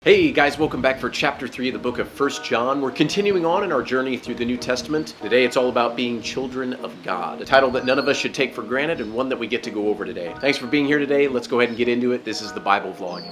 Hey guys, welcome back for chapter 3 of the book of 1 John. We're continuing on in our journey through the New Testament. Today it's all about being children of God, a title that none of us should take for granted and one that we get to go over today. Thanks for being here today. Let's go ahead and get into it. This is the Bible Vlog.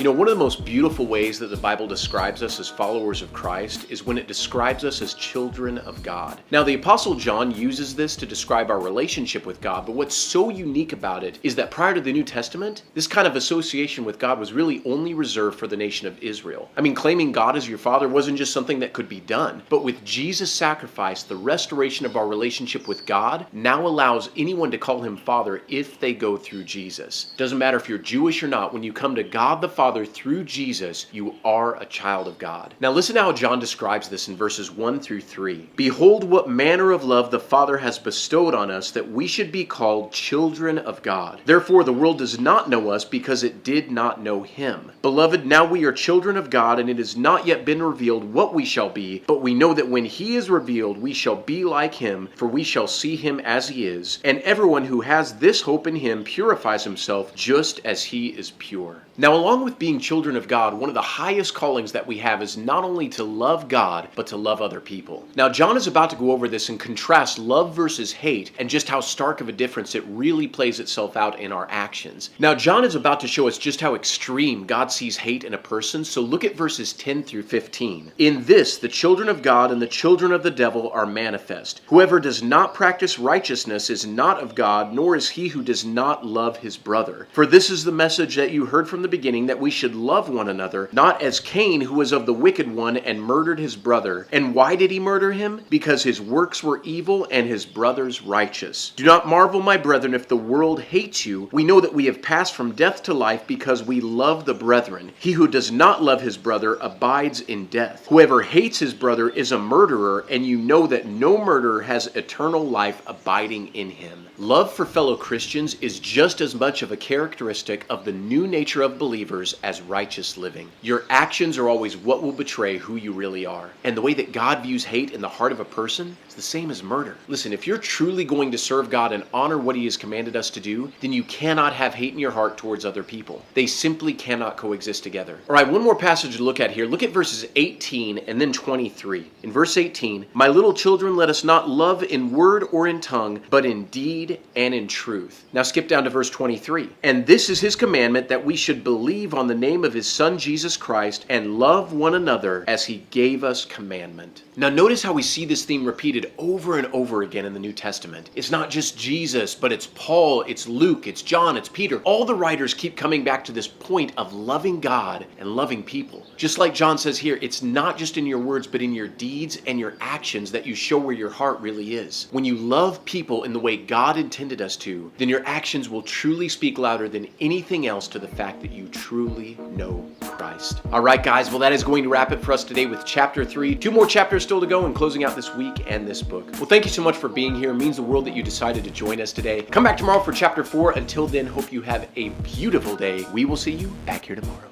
One of the most beautiful ways that the Bible describes us as followers of Christ is when it describes us as children of God. Now, the Apostle John uses this to describe our relationship with God, but what's so unique about it is that prior to the New Testament, this kind of association with God was really only reserved for the nation of Israel. Claiming God as your father wasn't just something that could be done, but with Jesus' sacrifice, the restoration of our relationship with God now allows anyone to call him Father if they go through Jesus. Doesn't matter if you're Jewish or not, when you come to God the Father through Jesus, you are a child of God. Now listen to how John describes this in verses 1 through 3. Behold what manner of love the Father has bestowed on us, that we should be called children of God. Therefore the world does not know us, because it did not know him. Beloved, now we are children of God, and it has not yet been revealed what we shall be, but we know that when he is revealed, we shall be like him, for we shall see him as he is. And everyone who has this hope in him purifies himself just as he is pure. Now, along with being children of God, one of the highest callings that we have is not only to love God, but to love other people. Now, John is about to go over this and contrast love versus hate and just how stark of a difference it really plays itself out in our actions. Now, John is about to show us just how extreme God sees hate in a person, so look at verses 10 through 15. In this, the children of God and the children of the devil are manifest. Whoever does not practice righteousness is not of God, nor is he who does not love his brother. For this is the message that you heard from the beginning, that we should love one another, not as Cain, who was of the wicked one and murdered his brother. And why did he murder him? Because his works were evil and his brothers righteous. Do not marvel, my brethren, if the world hates you. We know that we have passed from death to life because we love the brethren. He who does not love his brother abides in death. Whoever hates his brother is a murderer, and you know that no murderer has eternal life abiding in him. Love for fellow Christians is just as much of a characteristic of the new nature of believers as righteous living. Your actions are always what will betray who you really are. And the way that God views hate in the heart of a person is the same as murder. Listen, if you're truly going to serve God and honor what he has commanded us to do, then you cannot have hate in your heart towards other people. They simply cannot coexist together. All right, one more passage to look at here. Look at verses 18 and then 23. In verse 18, my little children, let us not love in word or in tongue, but in deed and in truth. Now skip down to verse 23. And this is his commandment, that we should believe on the name of his Son Jesus Christ and love one another as he gave us commandment. Now notice how we see this theme repeated over and over again in the New Testament. It's not just Jesus, but it's Paul, it's Luke, it's John, it's Peter. All the writers keep coming back to this point of loving God and loving people. Just like John says here, it's not just in your words, but in your deeds and your actions that you show where your heart really is. When you love people in the way God intended us to, then your actions will truly speak louder than anything else to the fact that you truly know Christ. All right, guys, well, that is going to wrap it for us today with chapter 3. 2 more chapters still to go and closing out this week and this book. Well, thank you so much for being here. It means the world that you decided to join us today. Come back tomorrow for chapter 4. Until then, hope you have a beautiful day. We will see you back here tomorrow.